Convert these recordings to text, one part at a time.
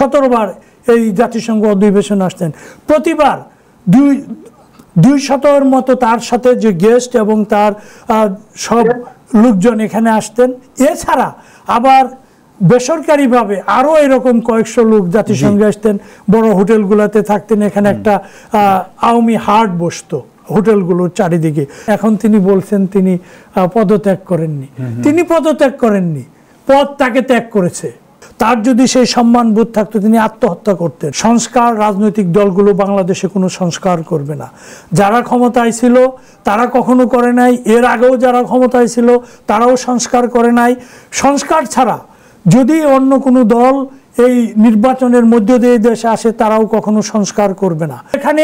17 বার এই জাতিসংঘ অধিবেশনে আসতেন। প্রতিবার 200-এর মতো তার সাথে যে গেস্ট এবং তার সব লোকজন এখানে আসতেন। এছাড়া আবার বেসরকারিভাবে আরও এরকম কয়েকশো লোক জাতিসংঘে আসতেন, বড় হোটেলগুলোতে থাকতেন। এখানে একটা আওয়ামী হাট বসতো হোটেলগুলোর চারিদিকে। এখন তিনি বলছেন তিনি পদত্যাগ করেননি। তিনি পদত্যাগ করেননি, পদ তাকে ত্যাগ করেছে। তার যদি সেই সম্মানবোধ থাকতো তিনি আত্মহত্যা করতেন। সংস্কার, রাজনৈতিক দলগুলো বাংলাদেশে কোনো সংস্কার করবে না। যারা ক্ষমতায় ছিল তারা কখনো করে নাই, এর আগেও যারা ক্ষমতায় ছিল তারাও সংস্কার করে নাই। সংস্কার ছাড়া যদি অন্য কোনো দল এই নির্বাচনের মধ্য দিয়ে দেশে আসে তারাও কখনো সংস্কার করবে না। এখানে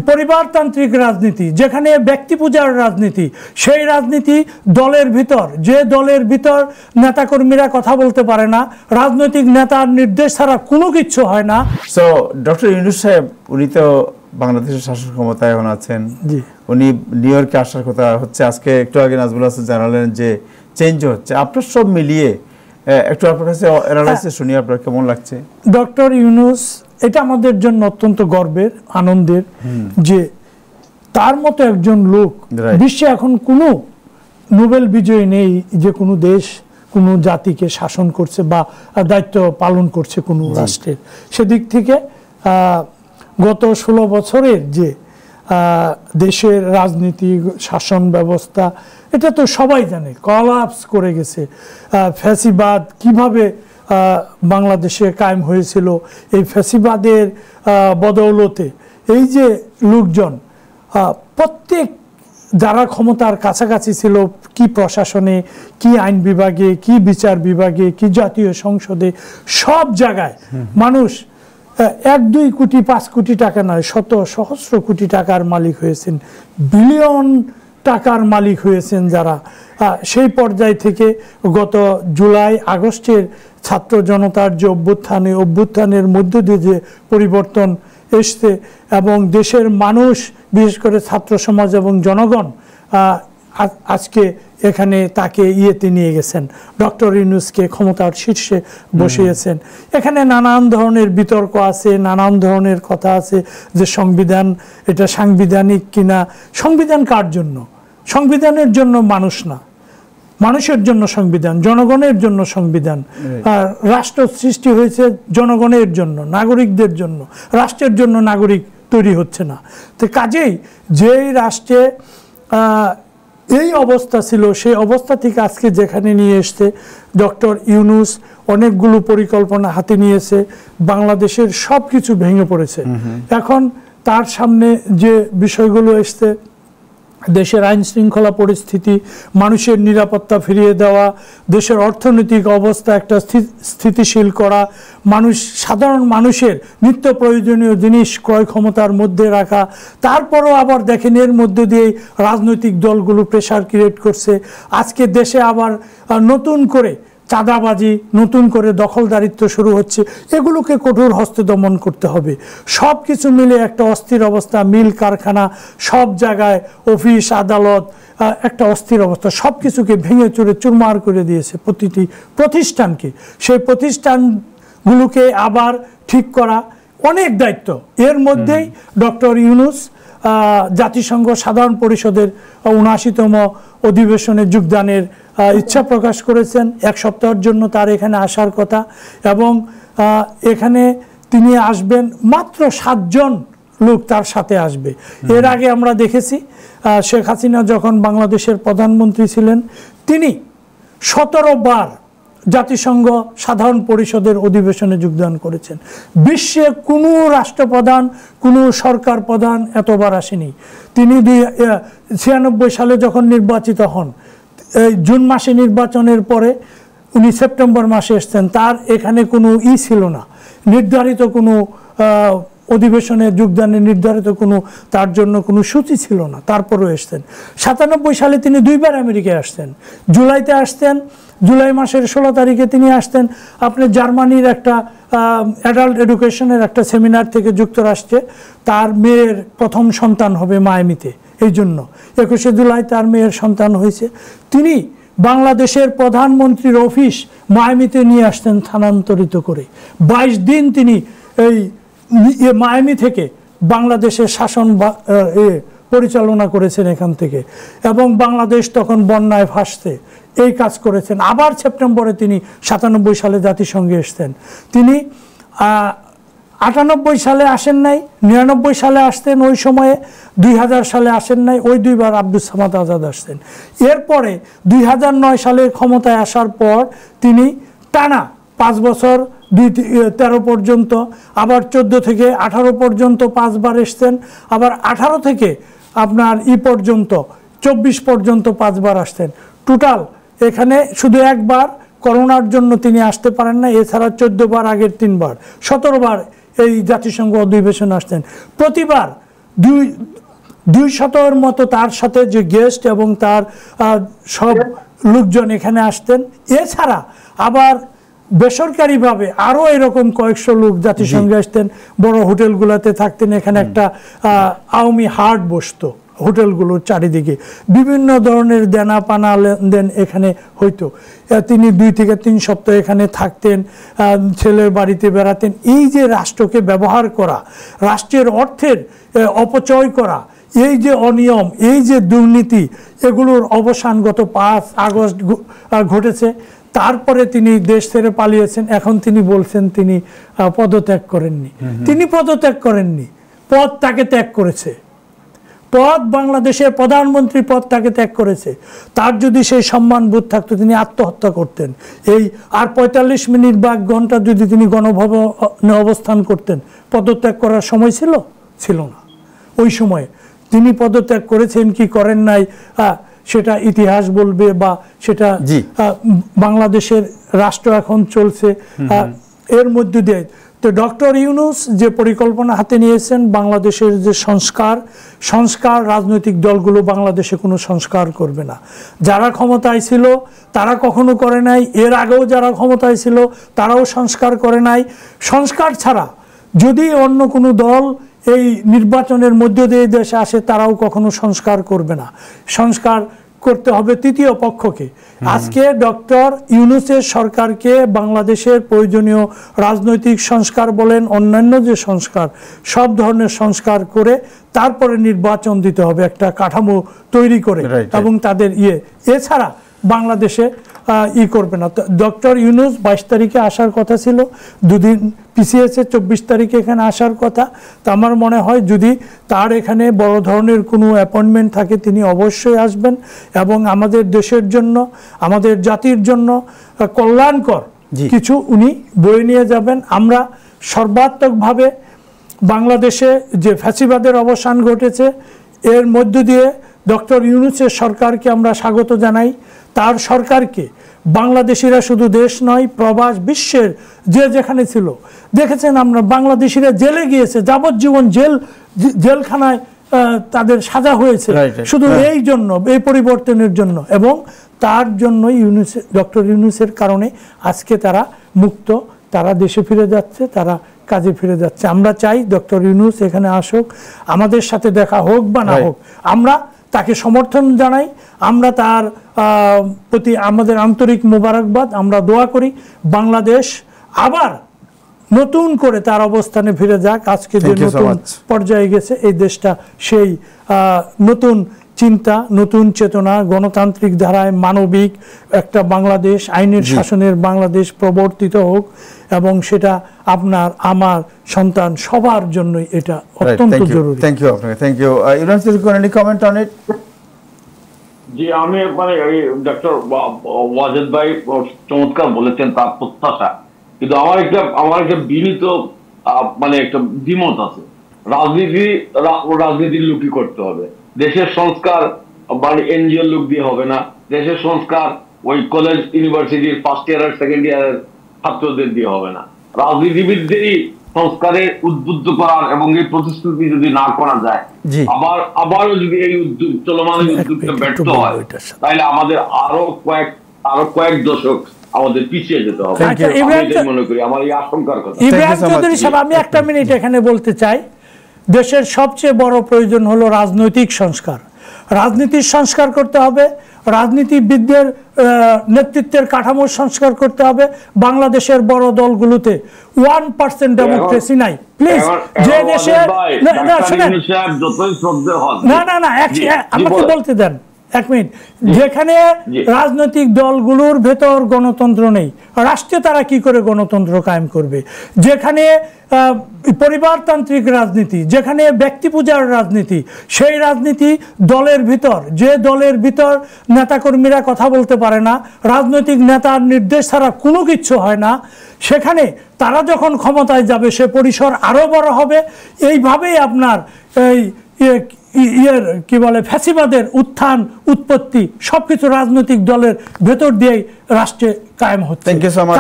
পরিবারতান্ত্রিক রাজনীতি, যেখানে ব্যক্তি পূজার রাজনীতি, সেই রাজনীতি দলের ভিতর, যে দলের ভিতর নেতাকর্মীরা কথা বলতে পারে না, রাজনৈতিক নেতার নির্দেশ ছাড়া কোনো কিছু হয় না। সো ডক্টর ইউনূস সাহেব উনি তো বাংলাদেশের শাসন ক্ষমতায় এখন আছেন, উনি নিউ ইয়র্কে আসার কথা হচ্ছে। আজকে একটু আগে নাজমুল হাসান জানালেন যে চেঞ্জ হচ্ছে। আপনার সব মিলিয়ে একটু আপনার কাছে অ্যানালাইসিস শুনি, আপনার কেমন লাগছে? ডক্টর ইউনূস, এটা আমাদের জন্য অত্যন্ত গর্বের, আনন্দের যে তার মতো একজন লোক বিশ্বে এখন কোনো নোবেল বিজয়ী নেই যে কোনো দেশ কোনো জাতিকে শাসন করছে বা দায়িত্ব পালন করছে কোনো রাষ্ট্রের। সেদিক থেকে গত 16 বছরের যে দেশের রাজনীতি, শাসন ব্যবস্থা, এটা তো সবাই জানে কলাপস করে গেছে। ফ্যাসিবাদ কিভাবে বাংলাদেশে কায়েম হয়েছিল, এই ফ্যাসিবাদের বদৌলতে এই যে লোকজন প্রত্যেক যারা ক্ষমতার কাছাকাছি ছিল, কি প্রশাসনে, কি আইন বিভাগে, কি বিচার বিভাগে, কি জাতীয় সংসদে, সব জায়গায় মানুষ 1-2 কোটি 5 কোটি টাকা নয়, শত সহস্র কোটি টাকার মালিক হয়েছেন, বিলিয়ন টাকার মালিক হয়েছেন যারা। সেই পর্যায় থেকে গত জুলাই আগস্টের ছাত্র জনতার যে অভ্যুত্থানের মধ্য দিয়ে যে পরিবর্তন এসছে এবং দেশের মানুষ, বিশেষ করে ছাত্র সমাজ এবং জনগণ আজকে এখানে তাকে ইয়েতে নিয়ে গেছেন, ডক্টর ইউনূসকে ক্ষমতার শীর্ষে বসিয়েছেন। এখানে নানান ধরনের বিতর্ক আছে, নানান ধরনের কথা আছে যে সংবিধান এটা সাংবিধানিক কিনা। সংবিধান কার জন্য? সংবিধানের জন্য মানুষ না, মানুষের জন্য সংবিধান, জনগণের জন্য সংবিধান। রাষ্ট্র সৃষ্টি হয়েছে জনগণের জন্য, নাগরিকদের জন্য, রাষ্ট্রের জন্য নাগরিক তৈরি হচ্ছে না। তো কাজেই যেই রাষ্ট্রে এই অবস্থা ছিল, সেই অবস্থা থেকে আজকে যেখানে নিয়ে এসছে ডক্টর ইউনূস, অনেকগুলো পরিকল্পনা হাতে নিয়েছে, বাংলাদেশের সব কিছু ভেঙে পড়েছে। এখন তার সামনে যে বিষয়গুলো এসছে, দেশের আইন শৃঙ্খলা পরিস্থিতি, মানুষের নিরাপত্তা ফিরিয়ে দেওয়া, দেশের অর্থনৈতিক অবস্থা একটা স্থিতিশীল করা, সাধারণ মানুষের নিত্য প্রয়োজনীয় জিনিস ক্রয় ক্ষমতার মধ্যে রাখা। তারপরও আবার দেখেন এর মধ্যে দিয়ে রাজনৈতিক দলগুলো প্রেশার ক্রিয়েট করছে। আজকে দেশে আবার নতুন করে চাঁদাবাজি, নতুন করে দখলদারিত্ব শুরু হচ্ছে। এগুলোকে কঠোর হস্তে দমন করতে হবে। সব কিছু মিলে একটা অস্থির অবস্থা, মিল কারখানা, সব জায়গায় অফিস আদালত, একটা অস্থির অবস্থা। সব কিছুকে ভেঙে চুরে চুরমার করে দিয়েছে প্রতিটি প্রতিষ্ঠানকে। সেই প্রতিষ্ঠানগুলোকে আবার ঠিক করা অনেক দায়িত্ব। এর মধ্যেই ডক্টর ইউনূস জাতিসংঘ সাধারণ পরিষদের ৭৯তম অধিবেশনে যোগদানের ইচ্ছা প্রকাশ করেছেন। 1 সপ্তাহের জন্য তার এখানে আসার কথা এবং এখানে তিনি আসবেন, মাত্র 7 জন লোক তার সাথে আসবে। এর আগে আমরা দেখেছি শেখ হাসিনা যখন বাংলাদেশের প্রধানমন্ত্রী ছিলেন, তিনি 17 বার জাতিসংঘ সাধারণ পরিষদের অধিবেশনে যোগদান করেছেন। বিশ্বে কোনো রাষ্ট্রপ্রধান, কোনো সরকার প্রধান এতবার আসেনি। তিনি 96 সালে যখন নির্বাচিত হন, জুন মাসে নির্বাচনের পরে উনি সেপ্টেম্বর মাসে এসছেন। তার এখানে কোনো ছিল না, নির্ধারিত কোনো অধিবেশনে যোগদানের নির্ধারিত কোনো তার জন্য কোনো সূচি ছিল না, তারপরেও এসছেন। 97 সালে তিনি 2 বার আমেরিকায় আসছেন। জুলাইতে আসতেন, জুলাই মাসের 16 তারিখে তিনি আসতেন আপনি জার্মানির একটা অ্যাডাল্ট এডুকেশনের একটা সেমিনার থেকে যুক্তরাষ্ট্রে। তার মেয়ের প্রথম সন্তান হবে মায়ামিতে, এই জন্য 21 জুলাই তার মেয়ের সন্তান হয়েছে। তিনি বাংলাদেশের প্রধানমন্ত্রীর অফিস মায়ামিতে নিয়ে আসতেন স্থানান্তরিত করে। 22 দিন তিনি এই মায়ামি থেকে বাংলাদেশের শাসন পরিচালনা করেছেন এখান থেকে, এবং বাংলাদেশ তখন বন্যায় ভাসছে, এই কাজ করেছেন। আবার সেপ্টেম্বরে তিনি 97 সালে জাতিসংঘে এসছেন। তিনি 98 সালে আসেন নাই, 99 সালে আসতেন ওই সময়ে, 2000 সালে আসেন নাই, ওই দুইবার আব্দুস সামাদ আজাদ আসতেন। এরপরে 2009 সালে ক্ষমতায় আসার পর তিনি টানা 5 বছর 13 পর্যন্ত, আবার 14 থেকে 18 পর্যন্ত 5 বার এসছেন, আবার 18 থেকে আপনার পর্যন্ত 24 পর্যন্ত 5 বার আসতেন। টোটাল এখানে শুধু একবার করোনার জন্য তিনি আসতে পারেন না, এছাড়া 14 বার, আগের 3 বার, 17 বার এই জাতিসংঘ অধিবেশন আসতেন। প্রতিবার 200-এর মতো তার সাথে যে গেস্ট এবং তার সব লোকজন এখানে আসতেন। এছাড়া আবার বেসরকারিভাবে আরও এরকম কয়েকশো লোক জাতিসংঘে আসতেন, বড় হোটেলগুলোতে থাকতেন। এখানে একটা আওয়ামী হাট বসতো হোটেলগুলোর চারিদিকে, বিভিন্ন ধরনের দেনা পানা লেনদেন এখানে হইতো। তিনি 2 থেকে 3 সপ্তাহ এখানে থাকতেন, ছেলের বাড়িতে বেড়াতেন। এই যে রাষ্ট্রকে ব্যবহার করা, রাষ্ট্রের অর্থের অপচয় করা, এই যে অনিয়ম, এই যে দুর্নীতি, এগুলোর অবসান গত 5 আগস্ট ঘটেছে। তারপরে তিনি দেশ ছেড়ে পালিয়েছেন। এখন তিনি বলছেন তিনি পদত্যাগ করেননি। তিনি পদত্যাগ করেননি, পদ তাকে ত্যাগ করেছে। পদ, বাংলাদেশের প্রধানমন্ত্রী পদ তাকে ত্যাগ করেছে। তার যদি সেই সম্মানবোধ থাকতো তিনি আত্মহত্যা করতেন। এই আর 45 মিনিট বা ঘন্টা যদি তিনি গণভবনে অবস্থান করতেন, পদত্যাগ করার সময় ছিল না। ওই সময়ে তিনি পদত্যাগ করেছেন কি করেন নাই সেটা ইতিহাস বলবে, বা সেটা বাংলাদেশের রাষ্ট্র এখন চলছে এর মধ্য দিয়ে। তো ডক্টর ইউনূস যে পরিকল্পনা হাতে নিয়েছেন, বাংলাদেশের যে সংস্কার, রাজনৈতিক দলগুলো বাংলাদেশে কোনো সংস্কার করবে না। যারা ক্ষমতায় ছিল তারা কখনো করে নাই, এর আগেও যারা ক্ষমতায় ছিল তারাও সংস্কার করে নাই। সংস্কার ছাড়া যদি অন্য কোনো দল এই নির্বাচনের মধ্য দিয়ে দেশে আসে, তারাও কখনো সংস্কার করবে না। সংস্কার করতে হবে তৃতীয় পক্ষকে। আজকে ডক্টর ইউনূসের সরকারকে বাংলাদেশের প্রয়োজনীয় রাজনৈতিক সংস্কার বলেন, অন্যান্য যে সংস্কার, সব ধরনের সংস্কার করে তারপরে নির্বাচন দিতে হবে, একটা কাঠামো তৈরি করে, এবং তাদের এছাড়া বাংলাদেশে করবে না। ডক্টর ইউনূস 22 তারিখে আসার কথা ছিল, 2 দিন পিছিয়েছে, 24 তারিখে এখানে আসার কথা। তা আমার মনে হয় যদি তার এখানে বড় ধরনের কোনো অ্যাপয়েন্টমেন্ট থাকে তিনি অবশ্যই আসবেন, এবং আমাদের দেশের জন্য, আমাদের জাতির জন্য কল্যাণকর কিছু উনি বয়ে নিয়ে যাবেন। আমরা সর্বাত্মকভাবে বাংলাদেশে যে ফ্যাসিবাদের অবসান ঘটেছে, এর মধ্য দিয়ে ডক্টর ইউনূসের সরকারকে আমরা স্বাগত জানাই। তার সরকারকে বাংলাদেশিরা শুধু দেশ নয়, প্রবাস বিশ্বের যে যেখানে ছিল দেখেছেন, আমরা বাংলাদেশিরা জেলে গিয়েছে, যাবজ্জীবন জেলখানায় তাদের সাজা হয়েছে শুধু এই জন্য, এই পরিবর্তনের জন্য, এবং তার জন্য ডক্টর ইউনূসের কারণে আজকে তারা মুক্ত, তারা দেশে ফিরে যাচ্ছে, তারা কাজে ফিরে যাচ্ছে। আমরা চাই ডক্টর ইউনূস এখানে আসুক, আমাদের সাথে দেখা হোক বা না হোক, আমরা তাকে সমর্থন জানাই। আমরা তার প্রতি আমাদের আন্তরিক মোবারকবাদ, আমরা দোয়া করি বাংলাদেশ আবার নতুন করে তার অবস্থানে ফিরে যাক। আজকে যে নতুন পর্যায়ে গেছে এই দেশটা, সেই নতুন চিন্তা, নতুন চেতনা, গণতান্ত্রিক ধারায় মানবিক একটা বাংলাদেশ, আইনের শাসনের বাংলাদেশ প্রবর্তিত হোক, এবং সেটা আপনার, আমার, সন্তান সবার জন্যই এটা অত্যন্ত জরুরি। থ্যাংক ইউ আপনাকে। Thank you. Yunus, any comment on it? জি, আমি মানে ডক্টর ওয়াজেদ ভাই চমৎকার বলেছেন তার প্রত্যাশা, কিন্তু আমার একটা বিনীত মানে একটা দ্বিমত আছে। রাজনীতির লোকই করতে হবে, দেশের সংস্কার মানে এনজিও লোক দিয়ে হবে না। দেশের সংস্কার ওই কলেজ ইউনিভার্সিটির ফার্স্ট ইয়ার আর সেকেন্ড ইয়ারের ছাত্রদের দিয়ে হবে না। রাজনীতিবিদদেরই সংস্কারে উদ্বুদ্ধ করার এবং এই প্রতিশ্রুতি যদি না করা যায়, আবারও যদি এই উদ্যোগ, চলমান উদ্যোগটা ব্যর্থ হয়, তাহলে আমাদের আরো কয়েক দশক আমাদের পিছিয়ে যেতে হবে। মনে করি আমার এই আশঙ্কার কথা। ইব্রাহিম চৌধুরী সাহেব, আমি 1 মিনিট এখানে বলতে চাই, দেশের সবচেয়ে বড় প্রয়োজন হলো রাজনৈতিক সংস্কার। রাজনীতির সংস্কার করতে হবে, রাজনীতিবিদদের নেতৃত্বের কাঠামো সংস্কার করতে হবে। বাংলাদেশের বড় দলগুলোতে 1% ডেমোক্রেসি নাই। প্লিজ, যে দেশে আমাকে বলতে দেন এক মিনিট, যেখানে রাজনৈতিক দলগুলোর ভেতর গণতন্ত্র নেই, রাষ্ট্রে তারা কি করে গণতন্ত্র কায়েম করবে? যেখানে পরিবারতান্ত্রিক রাজনীতি, যেখানে ব্যক্তি পূজার রাজনীতি, সেই রাজনীতি দলের ভিতর, যে দলের ভিতর নেতাকর্মীরা কথা বলতে পারে না, রাজনৈতিক নেতার নির্দেশ ছাড়া কোনো কিচ্ছু হয় না, সেখানে তারা যখন ক্ষমতায় যাবে সে পরিসর আরও বড় হবে। এইভাবেই আপনার এই কি বলে ফ্যাসিবাদের উত্থান উৎপত্তি সবকিছু রাজনৈতিক দলের ভেতর দিয়েই রাষ্ট্রে কায়েম হচ্ছে।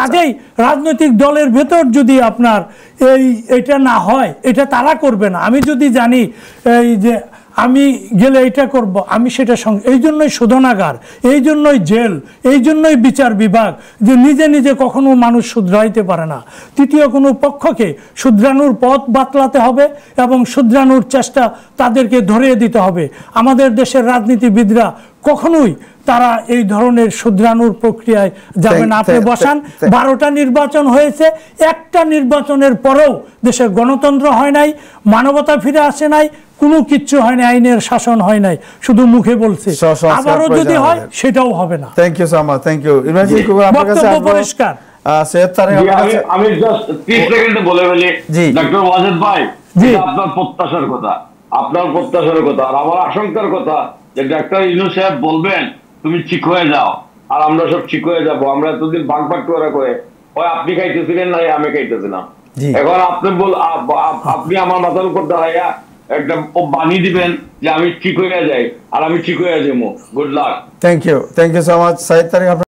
কাজেই রাজনৈতিক দলের ভেতর যদি আপনার এটা না হয়, এটা তারা করবে না। আমি যদি জানি এই যে আমি গেলে এটা করব, আমি সেটা সঙ্গে, এই জন্যই শোধনাগার, এই জন্যই জেল, এই জন্যই বিচার বিভাগ, যে নিজে নিজে কখনো মানুষ শুধরাইতে পারে না। তৃতীয় কোনো পক্ষকে শুধরানোর পথ বাতলাতে হবে এবং শুধরানোর চেষ্টা তাদেরকে ধরিয়ে দিতে হবে। আমাদের দেশের রাজনীতিবিদরা কখনোই তারা এই ধরনের শুধরানোর প্রক্রিয়ায় যাবে না। আপনি বসান, 12টা নির্বাচন হয়েছে, একটা নির্বাচনের পরেও দেশে গণতন্ত্র হয় নাই, মানবতা ফিরে আসে নাই, কোনো কিচ্ছু হয় না, আইনের শাসন হয় নাই, শুধু মুখে বলছে। আবারও যদি হয় সেটাও হবে না। Thank you so much, thank you. বক্তব্য পরিষ্কার। আমি জাস্ট 30 সেকেন্ডে বলে ফেলি, ডক্টর ওয়াজেদ ভাই, আপনার প্রত্যাশার কথা, আপনার প্রত্যাশার কথা আর আমার আশঙ্কার কথা যে ডাক্তার ইউনূস সাহেব বলবেন তুমি ঠিক হয়ে যাও আর আমরা সব ঠিক হয়ে যাবো। আমরা এতদিন ভাগ ভাগ করে হয় আপনি খাইতেছিলেন না আমি খাইতেছিলাম, এখন আপনি আমার মাথার উপর দাঁড়াইয়া একটা বানিয়ে দিবেন যে আমি ঠিক হয়ে যাই আর আমি ঠিক হয়ে যাবো। Good luck. Thank you so much. 7 তারিখ